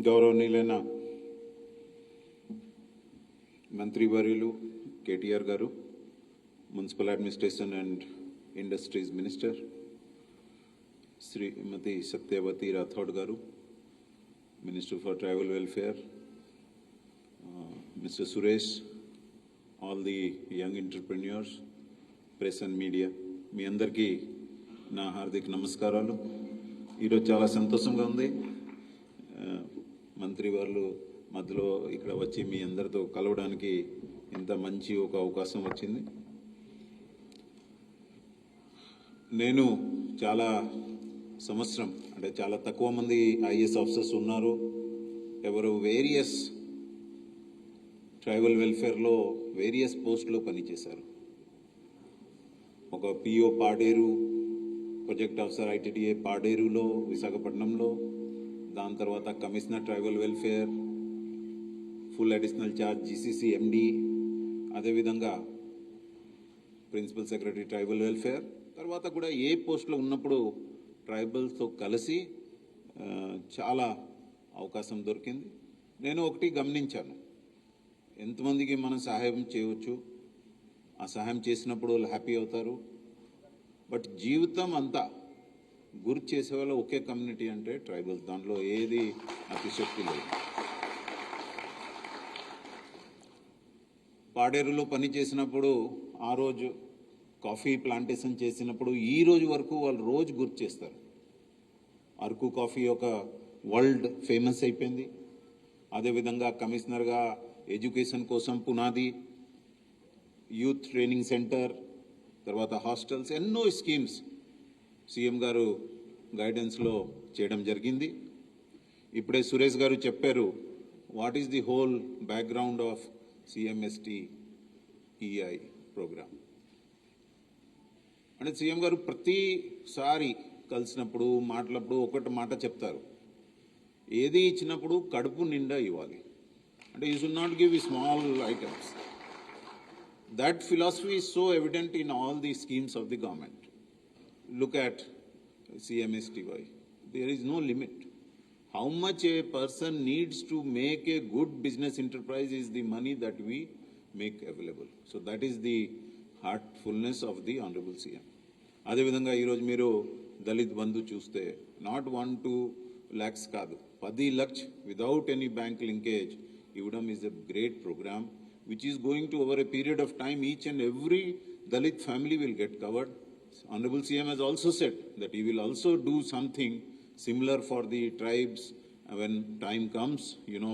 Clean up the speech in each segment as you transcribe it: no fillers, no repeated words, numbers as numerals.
గౌరవనీయులైన మంత్రివర్యులు కేటీఆర్ గారు, municipal administration and industries minister Srimathi Satyavathi Rathod గారు, minister for tribal welfare mister Suresh, all the young entrepreneurs, press and media, మీ అందరికీ నా హార్దిక నమస్కారాలు. ఈరోజు చాలా సంతోషంగా ఉంది. మంత్రి వాళ్ళు మధ్యలో ఇక్కడ వచ్చి మీ అందరితో కలవడానికి ఇంత మంచి ఒక అవకాశం వచ్చింది. నేను చాలా సంవత్సరం అంటే చాలా తక్కువ మంది ఐఏఎస్ ఆఫీసర్స్ ఉన్నారు. ఎవరు వేరియస్ ట్రైబల్ వెల్ఫేర్లో వేరియస్ పోస్టులో పనిచేశారు. ఒక PO Paderu, project officer ITDA పాడేరులో విశాఖపట్నంలో, దాని తర్వాత commissioner tribal welfare, full additional charge GCC MD, అదేవిధంగా ప్రిన్సిపల్ సెక్రటరీ ట్రైబల్ వెల్ఫేర్. తర్వాత కూడా ఏ పోస్ట్లో ఉన్నప్పుడు ట్రైబల్స్తో కలిసి చాలా అవకాశం దొరికింది. నేను ఒకటి గమనించాను, ఎంతమందికి మనం సహాయం చేయవచ్చు, ఆ సహాయం చేసినప్పుడు వాళ్ళు హ్యాపీ అవుతారు. బట్ జీవితం అంతా గుర్తు చేసేవాళ్ళ ఒకే కమ్యూనిటీ అంటే ట్రైబల్స్. దాంట్లో ఏది అతిశక్తి లేదు. పాడేరులో పని చేసినప్పుడు, ఆ రోజు కాఫీ ప్లాంటేషన్ చేసినప్పుడు ఈ రోజు వరకు వాళ్ళు రోజు గుర్తు చేస్తారు. అరకు కాఫీ ఒక వరల్డ్ ఫేమస్ అయిపోయింది. అదేవిధంగా కమిషనర్గా ఎడ్యుకేషన్ కోసం పునాది, యూత్ ట్రైనింగ్ సెంటర్, తర్వాత హాస్టల్స్, ఎన్నో స్కీమ్స్ సీఎం గారు గైడెన్స్లో చేయడం జరిగింది. ఇప్పుడే సురేష్ గారు చెప్పారు what is the whole background of CMSTEI programme. అంటే సీఎం గారు ప్రతిసారి కలిసినప్పుడు మాట్లాడినప్పుడు ఒకటి మాట చెప్తారు, ఏది ఇచ్చినప్పుడు కడుపు నిండా ఇవ్వాలి. అంటే you should not give small items. That philosophy is so evident in all the schemes of the government. Look at CMSTEI. There is no limit. How much a person needs to make a good business enterprise is the money that we make available. So that is the heartfulness of the Honorable CM. అదేవిధంగా ఈరోజు మీరు దళిత్ బంధు చూస్తే not 1-2 lakhs కాదు, 10 lakhs without any bank linkage ఇవ్వడం is a great programme which is going to, over a period of time, each and every Dalit family will get covered. Honorable CM has also said that he will also do something similar for the tribes when time comes,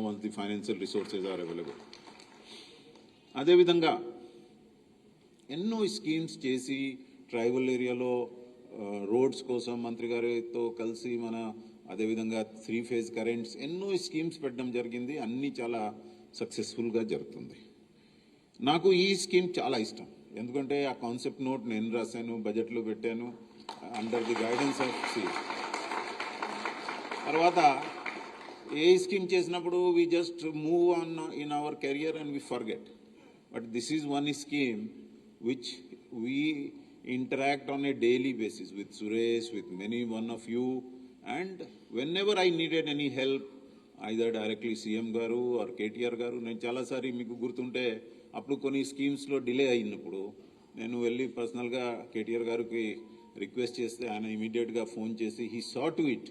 once the financial resources are available. అదేవిధంగా ఎన్నో schemes చేసి tribal ఏరియాలో roads కోసం మంత్రి గారితో కలిసి అదేవిధంగా 3 phase currents, ఎన్నో స్కీమ్స్ పెట్టడం జరిగింది. అన్నీ చాలా సక్సెస్ఫుల్గా జరుగుతుంది. నాకు ఈ స్కీమ్ చాలా ఇష్టం, ఎందుకంటే ఆ కాన్సెప్ట్ నోట్ నేను రాశాను, బడ్జెట్లో పెట్టాను, under the guidance of CM. తర్వాత ఏ స్కీమ్ చేసినప్పుడు we just move on in our career and we forget. But this is one scheme which we interact on a daily basis with Suresh, with one of you, and whenever I needed any help, either directly CM garu or KTR garu, నేను చాలాసారి మీకు గుర్తుంటే అప్పుడు కొన్ని స్కీమ్స్లో delay అయినప్పుడు నేను వెళ్ళి పర్సనల్గా కేటీఆర్ గారికి రిక్వెస్ట్ చేస్తే ఆయన ఇమీడియట్గా ఫోన్ చేసి he saw to it.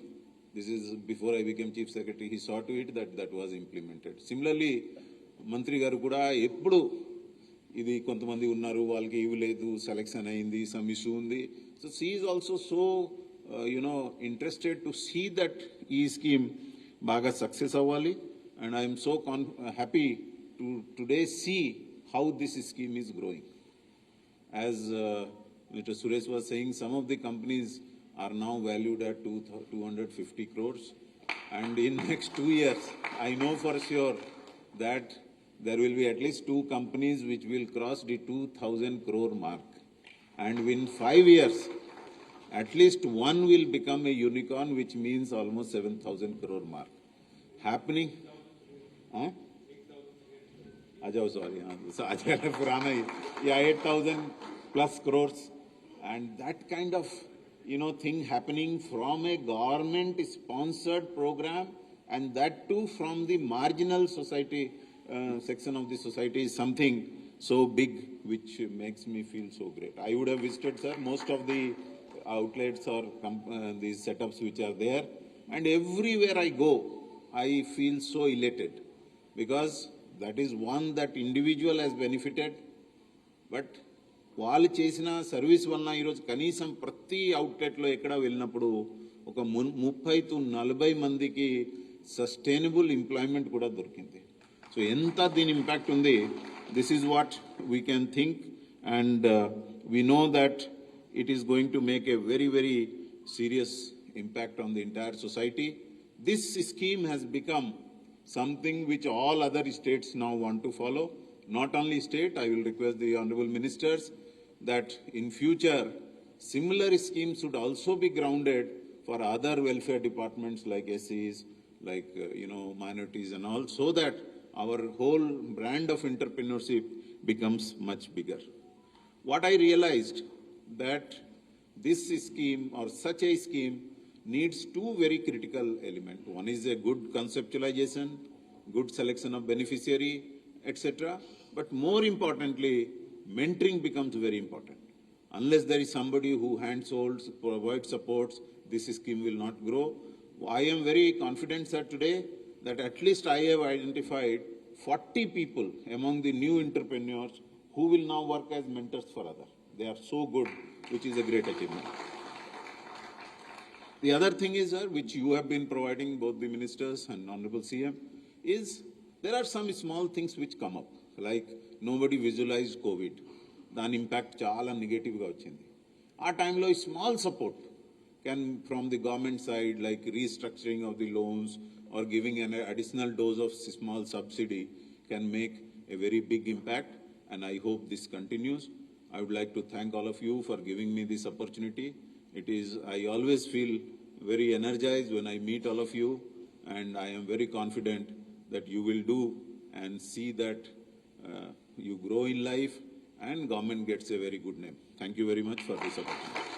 This is before I became chief secretary. He saw to it that was implemented. Similarly మంత్రి గారు కూడా ఎప్పుడు ఇది కొంతమంది ఉన్నారు వాళ్ళకి ఇవ్వలేదు, సెలెక్షన్ అయింది, సమ్ ఇష్యూ ఉంది. So she is also so interested to see that ఈ స్కీమ్ బాగా సక్సెస్ అవ్వాలి. And I'm so happy to today see how this scheme is growing. As Mr. Suresh was saying, some of the companies are now valued at 250 crores. And in next 2 years, I know for sure that there will be at least 2 companies which will cross the 2,000 crore mark. And in 5 years, at least one will become a unicorn, which means almost 7,000 crore mark. Happening? Huh? Sorry, Purana, 8,000 plus crores, and that kind of thing happening from a government sponsored program and that too from the marginal society section of the society is something so big which makes me feel so great. I would have visited, sir, most of the outlets or these setups which are there, and everywhere I go, I feel so elated because that is one that individual has benefited, but వాళ్ళు చేసిన service వలన ఈరోజు కనీసం ప్రతి అవుట్లెట్లో ఎక్కడ వెళ్ళినప్పుడు ఒక 30 to 40 మందికి సస్టైనబుల్ ఎంప్లాయ్మెంట్ కూడా దొరికింది. సో ఎంత దీని ఇంపాక్ట్ ఉంది, this is what we can think and we know that it is going to make a very, very serious impact on the entire society. This scheme has become something which all other states now want to follow. Not only state, I will request the honorable ministers that in future similar schemes should also be grounded for other welfare departments like SCs, like minorities and all, so that our whole brand of entrepreneurship becomes much bigger. What I realized that this scheme or such a scheme needs two very critical elements. One is a good conceptualization, good selection of beneficiary, etc. But more importantly, mentoring becomes very important. Unless there is somebody who handholds, provides supports, this scheme will not grow. I am very confident, sir, today that at least I have identified 40 people among the new entrepreneurs who will now work as mentors for others. They are so good, which is a great achievement. The other thing is, sir, which you have been providing, both the ministers and Honorable CM, is there are some small things which come up, like nobody visualized COVID. That impact chala negative ga vachindi. Our time lo small support can from the government side, like restructuring of the loans or giving an additional dose of small subsidy, can make a very big impact, and I hope this continues. I would like to thank all of you for giving me this opportunity. I always feel very energized when I meet all of you, and I am very confident that you will do and see that you grow in life and government gets a very good name. Thank you very much for this opportunity.